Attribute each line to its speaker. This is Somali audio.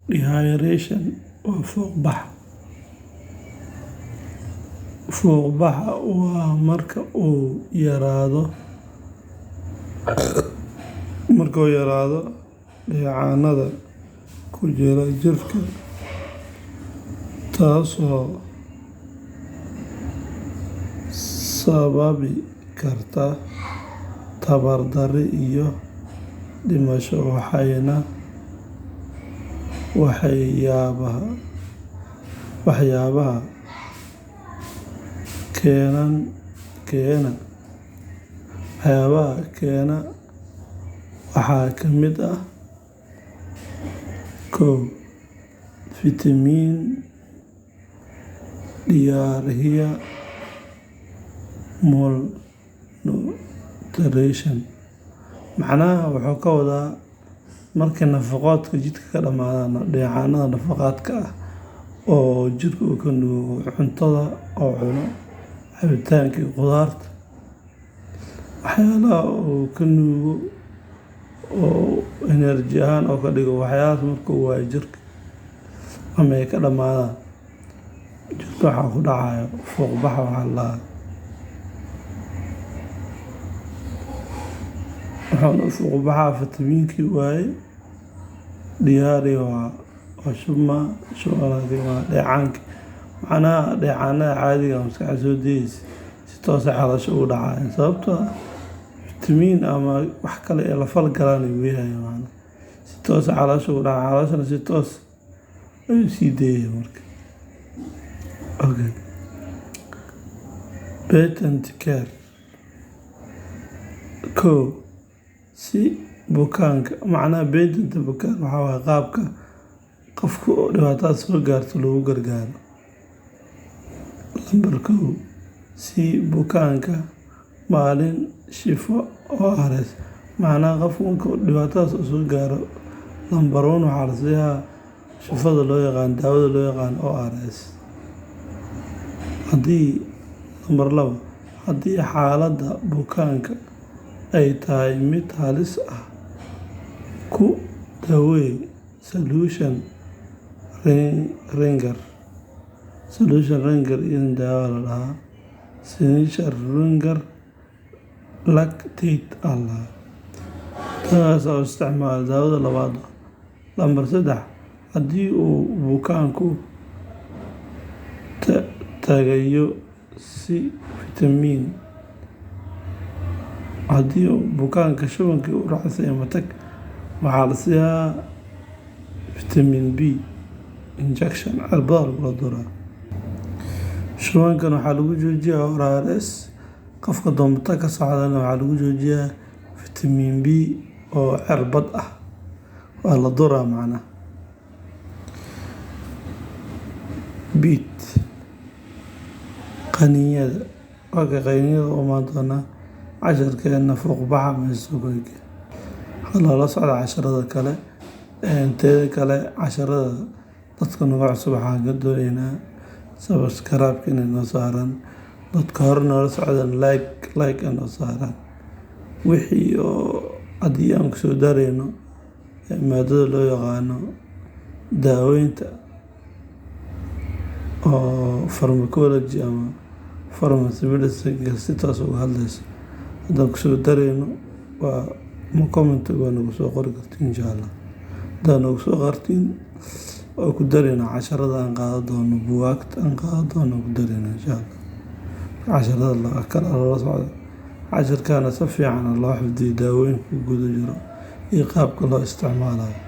Speaker 1: Dehydration waa fuuq-bax. Fuuq-baxa waa marka uu yaraado dheecaannada ku jira jirka, taasoo sababi karta tabar-darri iyo dhimasho, waxyaabaha keena waxaa ka mid ah: 1. Fitamiin Diarrhea Malnutrition macnaha wuxuu ka wadaa markay nafaqooyinka jidhka ka dhamaadaan, dheecaannada nafaqeedka ah oo jidhku ka nuugo cuntada uu cuno, cabitaanka iyo khudaarta, waxyaalaha uu ka nuugo oo energy ahaan ka dhigo, waxyaalahaas markuu waayo jirka ama ay ka dhamaadaan, jirka waxaa ku dhacaya fuuq-bax. Wuxuuna fuuq-baxaa fitamiinkii waayey. Diarrhea waa shubanka waa dheecaankii, macnaha dheecaannada caadiga ah maskaxda soo dayaysa si toos ah caloosha ugu dhacaya, sababtoo ah fitamiin ama wax kale ee la falgalaan ayuu leeyahay, si toos ah caloosha ugu dhacaya, calooshana si toos ayuu sii daayay. Patient Care 1. Si bukaanka Patient Care waa qaabka qofka dhibaatada soo gaarto loogu gargaaro. 2. Sii bukaanka maalin shifo ORS macnaha qofka marka dhibaatadaas soo gaaro, 1 waxaa la siiyaa shifada daawada loo yaqaan ORS. 2. Haddii xaaladda bukaanka ay tahay mid halis ah, ku daweey solution ringer iyo daawo Solution ringer lactate taas oo isticmaala daawada labaad. 3. Haddii uu bukaanku tagayo si fitamiin haddii bukaanka shubanka u raacsan matag, waxaa la siiyaa fitamiin B injection cirbada lagula duraa. Shubankan waxaa lagu joojiyaa ORS. Qofka matag ka socdana waxaa lagu joojiyaa fitamiin B oo cirbad ah, waa la duraa. Qaniinyada u imaan doona casharkeena fuuq-baxa meesooyinka lala socda casharada kale. Teeda kale, casharada dadka nagu cusub waxaan ka doonaynaa subscribe inay noo saaraan, dadka hore noola socdaan like noo saaraan. Wixii haddii aan kusoo darayno maadada loo yaqaano daaweynta oo pharmacology ama pharmacy medicine si toos uga hadlayso, haddaan kusoo darayno comment-ga waa nagu soo qori kartiin insha Allah. Haddaan nagu soo qortiin oo ku darayna casharada aan qaadan doono, buugaagta aan qaadan doono ku darayna insha Allah. Casharada kale lala socda, casharkaana si fiican loo xifdiyo, daawooyinka ku guda jiro iyo qaabka loo isticmaalayo.